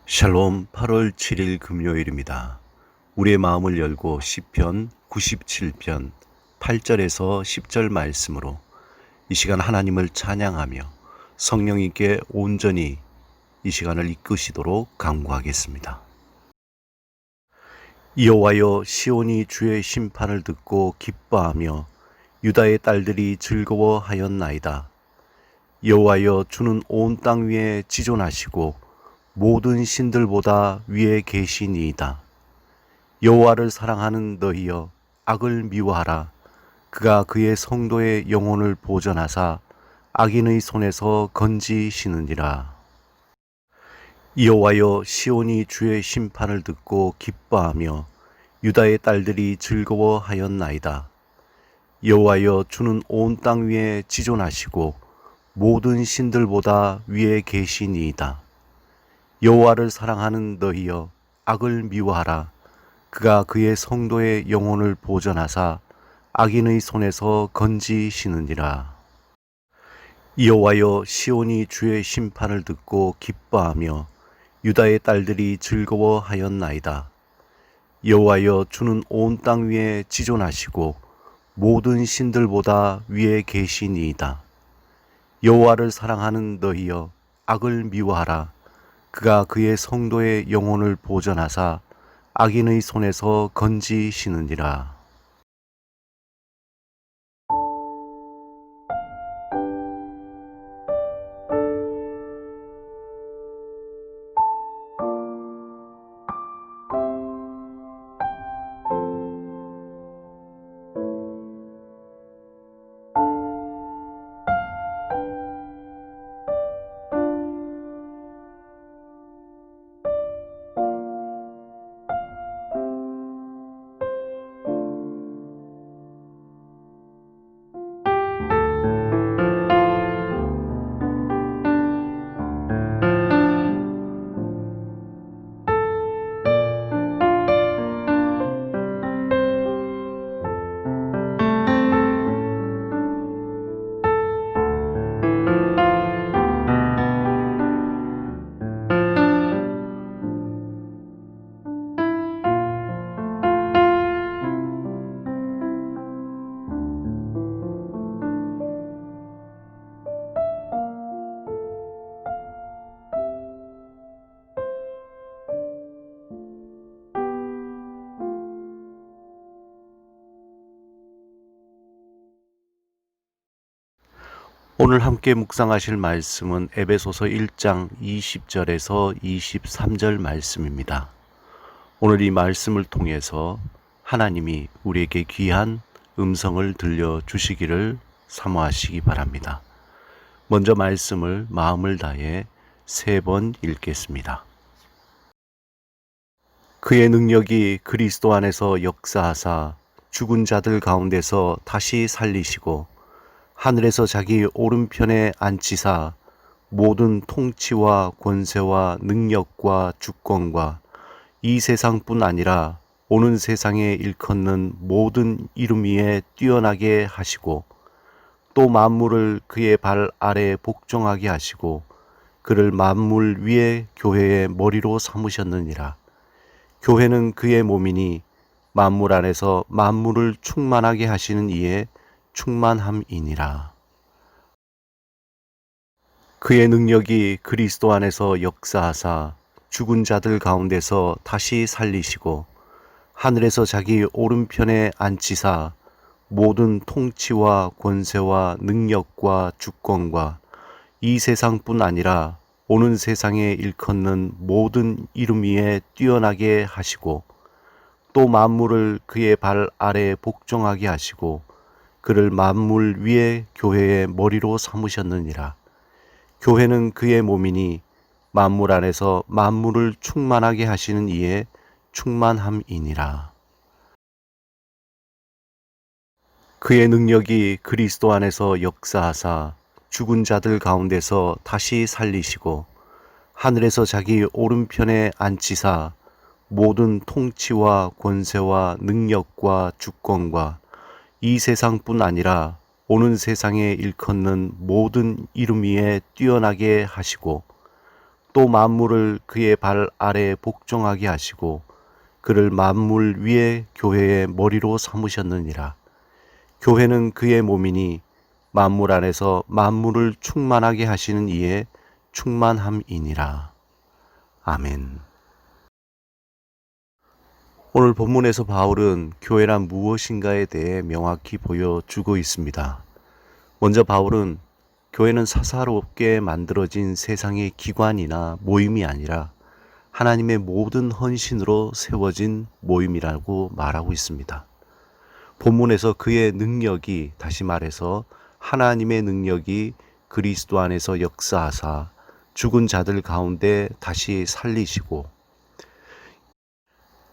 샬롬. 8월 7일 금요일입니다. 우리의 마음을 열고 시편 97편 8절에서 10절 말씀으로 이 시간 하나님을 찬양하며 성령님께 온전히 이 시간을 이끄시도록 간구하겠습니다. 여호와여, 시온이 주의 심판을 듣고 기뻐하며 유다의 딸들이 즐거워하였나이다. 여호와여, 주는 온 땅 위에 지존하시고 모든 신들보다 위에 계시니이다. 여호와를 사랑하는 너희여, 악을 미워하라. 그가 그의 성도의 영혼을 보전하사 악인의 손에서 건지시느니라. 여호와여, 시온이 주의 심판을 듣고 기뻐하며 유다의 딸들이 즐거워하였나이다. 여호와여, 주는 온 땅 위에 지존하시고 모든 신들보다 위에 계시니이다. 여호와를 사랑하는 너희여, 악을 미워하라. 그가 그의 성도의 영혼을 보전하사 악인의 손에서 건지시느니라. 여호와여, 시온이 주의 심판을 듣고 기뻐하며 유다의 딸들이 즐거워하였나이다. 여호와여, 주는 온 땅 위에 지존하시고 모든 신들보다 위에 계시니이다. 여호와를 사랑하는 너희여, 악을 미워하라. 그가 그의 성도의 영혼을 보전하사 악인의 손에서 건지시느니라. 오늘 함께 묵상하실 말씀은 에베소서 1장 20절에서 23절 말씀입니다. 오늘 이 말씀을 통해서 하나님이 우리에게 귀한 음성을 들려주시기를 사모하시기 바랍니다. 먼저 말씀을 마음을 다해 3번 읽겠습니다. 그의 능력이 그리스도 안에서 역사하사 죽은 자들 가운데서 다시 살리시고 하늘에서 자기 오른편에 앉히사 모든 통치와 권세와 능력과 주권과 이 세상뿐 아니라 오는 세상에 일컫는 모든 이름 위에 뛰어나게 하시고 또 만물을 그의 발 아래 복종하게 하시고 그를 만물 위에 교회의 머리로 삼으셨느니라. 교회는 그의 몸이니 만물 안에서 만물을 충만하게 하시는 이의 충만함이니라. 그의 능력이 그리스도 안에서 역사하사 죽은 자들 가운데서 다시 살리시고 하늘에서 자기 오른편에 앉히사 모든 통치와 권세와 능력과 주권과 이 세상뿐 아니라 오는 세상에 일컫는 모든 이름 위에 뛰어나게 하시고 또 만물을 그의 발 아래 복종하게 하시고 그를 만물 위에 교회의 머리로 삼으셨느니라. 교회는 그의 몸이니 만물 안에서 만물을 충만하게 하시는 이의 충만함이니라. 그의 능력이 그리스도 안에서 역사하사 죽은 자들 가운데서 다시 살리시고 하늘에서 자기 오른편에 앉히사 모든 통치와 권세와 능력과 주권과 이 세상뿐 아니라 오는 세상에 일컫는 모든 이름 위에 뛰어나게 하시고 또 만물을 그의 발 아래 복종하게 하시고 그를 만물 위에 교회의 머리로 삼으셨느니라. 교회는 그의 몸이니 만물 안에서 만물을 충만하게 하시는 이의 충만함이니라. 아멘. 오늘 본문에서 바울은 교회란 무엇인가에 대해 명확히 보여주고 있습니다. 먼저 바울은 교회는 사사롭게 만들어진 세상의 기관이나 모임이 아니라 하나님의 모든 헌신으로 세워진 모임이라고 말하고 있습니다. 본문에서 그의 능력이, 다시 말해서 하나님의 능력이 그리스도 안에서 역사하사 죽은 자들 가운데 다시 살리시고,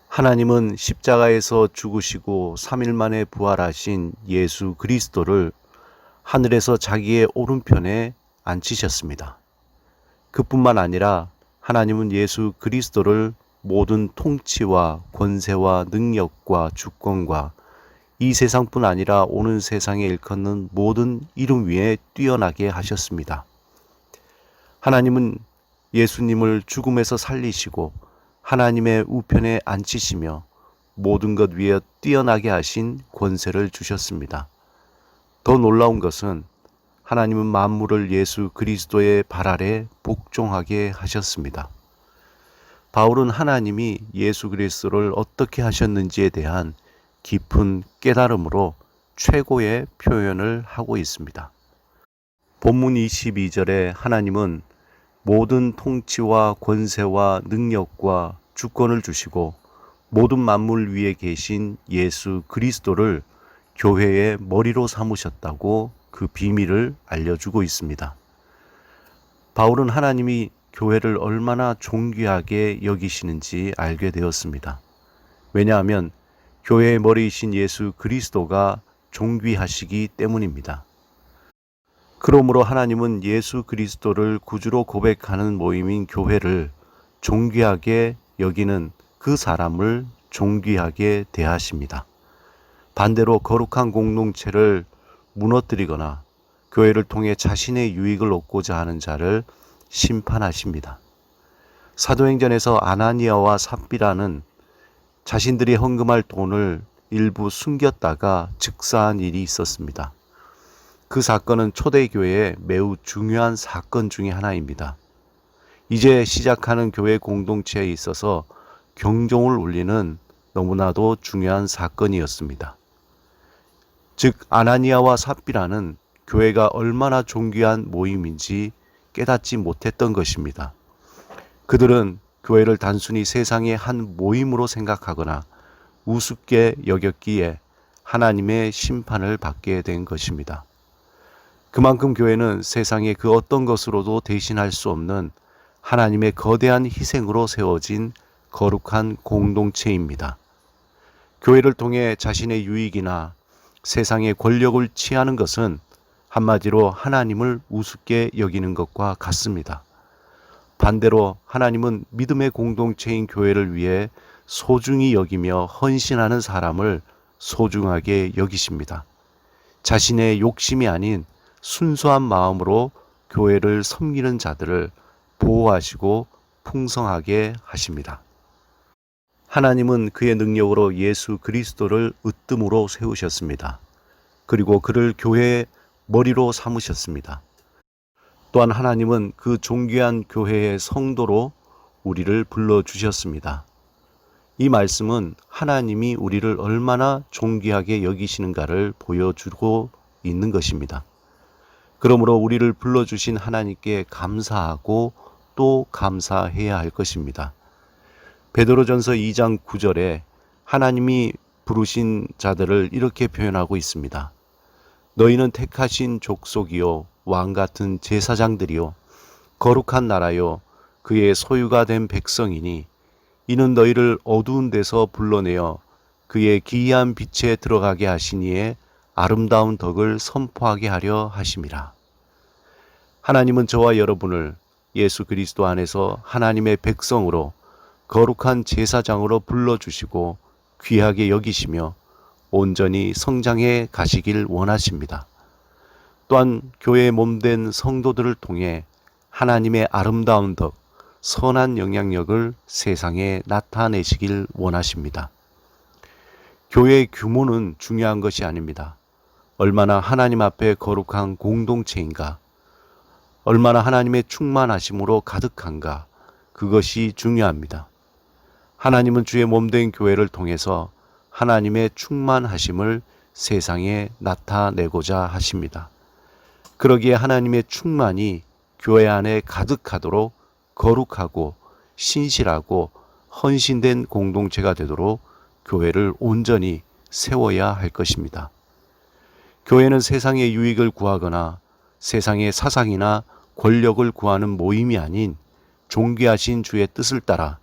하나님은 십자가에서 죽으시고 3일 만에 부활하신 예수 그리스도를 하늘에서 자기의 오른편에 앉히셨습니다. 그뿐만 아니라 하나님은 예수 그리스도를 모든 통치와 권세와 능력과 주권과 이 세상뿐 아니라 오는 세상에 일컫는 모든 이름 위에 뛰어나게 하셨습니다. 하나님은 예수님을 죽음에서 살리시고 하나님의 우편에 앉히시며 모든 것 위에 뛰어나게 하신 권세를 주셨습니다. 더 놀라운 것은 하나님은 만물을 예수 그리스도의 발 아래 복종하게 하셨습니다. 바울은 하나님이 예수 그리스도를 어떻게 하셨는지에 대한 깊은 깨달음으로 최고의 표현을 하고 있습니다. 본문 22절에 하나님은 모든 통치와 권세와 능력과 주권을 주시고 모든 만물 위에 계신 예수 그리스도를 교회의 머리로 삼으셨다고 그 비밀을 알려주고 있습니다. 바울은 하나님이 교회를 얼마나 존귀하게 여기시는지 알게 되었습니다. 왜냐하면 교회의 머리이신 예수 그리스도가 존귀하시기 때문입니다. 그러므로 하나님은 예수 그리스도를 구주로 고백하는 모임인 교회를 존귀하게 여기는 그 사람을 존귀하게 대하십니다. 반대로 거룩한 공동체를 무너뜨리거나 교회를 통해 자신의 유익을 얻고자 하는 자를 심판하십니다. 사도행전에서 아나니아와 삽비라는 자신들이 헌금할 돈을 일부 숨겼다가 즉사한 일이 있었습니다. 그 사건은 초대교회의 매우 중요한 사건 중에 하나입니다. 이제 시작하는 교회 공동체에 있어서 경종을 울리는 너무나도 중요한 사건이었습니다. 즉 아나니아와 삽비라는 교회가 얼마나 존귀한 모임인지 깨닫지 못했던 것입니다. 그들은 교회를 단순히 세상의 한 모임으로 생각하거나 우습게 여겼기에 하나님의 심판을 받게 된 것입니다. 그만큼 교회는 세상의 그 어떤 것으로도 대신할 수 없는 하나님의 거대한 희생으로 세워진 거룩한 공동체입니다. 교회를 통해 자신의 유익이나 세상의 권력을 취하는 것은 한마디로 하나님을 우습게 여기는 것과 같습니다. 반대로 하나님은 믿음의 공동체인 교회를 위해 소중히 여기며 헌신하는 사람을 소중하게 여기십니다. 자신의 욕심이 아닌 순수한 마음으로 교회를 섬기는 자들을 보호하시고 풍성하게 하십니다. 하나님은 그의 능력으로 예수 그리스도를 으뜸으로 세우셨습니다. 그리고 그를 교회의 머리로 삼으셨습니다. 또한 하나님은 그 존귀한 교회의 성도로 우리를 불러주셨습니다. 이 말씀은 하나님이 우리를 얼마나 존귀하게 여기시는가를 보여주고 있는 것입니다. 그러므로 우리를 불러주신 하나님께 감사하고 또 감사해야 할 것입니다. 베드로전서 2장 9절에 하나님이 부르신 자들을 이렇게 표현하고 있습니다. 너희는 택하신 족속이요 왕 같은 제사장들이요 거룩한 나라요 그의 소유가 된 백성이니 이는 너희를 어두운 데서 불러내어 그의 기이한 빛에 들어가게 하시니에 아름다운 덕을 선포하게 하려 하심이라. 하나님은 저와 여러분을 예수 그리스도 안에서 하나님의 백성으로 거룩한 제사장으로 불러주시고 귀하게 여기시며 온전히 성장해 가시길 원하십니다. 또한 교회의 몸된 성도들을 통해 하나님의 아름다운 덕, 선한 영향력을 세상에 나타내시길 원하십니다. 교회의 규모는 중요한 것이 아닙니다. 얼마나 하나님 앞에 거룩한 공동체인가, 얼마나 하나님의 충만하심으로 가득한가, 그것이 중요합니다. 하나님은 주의 몸된 교회를 통해서 하나님의 충만하심을 세상에 나타내고자 하십니다. 그러기에 하나님의 충만이 교회 안에 가득하도록 거룩하고 신실하고 헌신된 공동체가 되도록 교회를 온전히 세워야 할 것입니다. 교회는 세상의 유익을 구하거나 세상의 사상이나 권력을 구하는 모임이 아닌 존귀하신 주의 뜻을 따라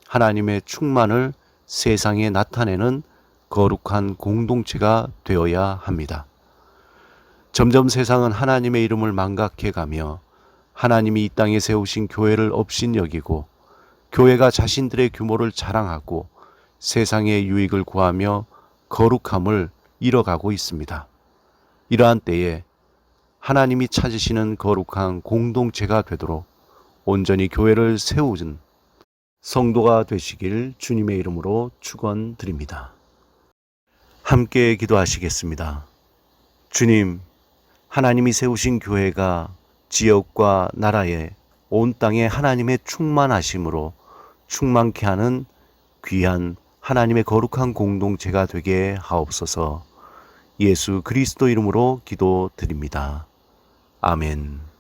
하나님의 충만을 세상에 나타내는 거룩한 공동체가 되어야 합니다. 점점 세상은 하나님의 이름을 망각해가며 하나님이 이 땅에 세우신 교회를 업신여기고 교회가 자신들의 규모를 자랑하고 세상의 유익을 구하며 거룩함을 잃어가고 있습니다. 이러한 때에 하나님이 찾으시는 거룩한 공동체가 되도록 온전히 교회를 세우는 성도가 되시길 주님의 이름으로 축원드립니다. 함께 기도하시겠습니다. 주님, 하나님이 세우신 교회가 지역과 나라에 온 땅에 하나님의 충만하심으로 충만케 하는 귀한 하나님의 거룩한 공동체가 되게 하옵소서. 예수 그리스도 이름으로 기도드립니다. 아멘.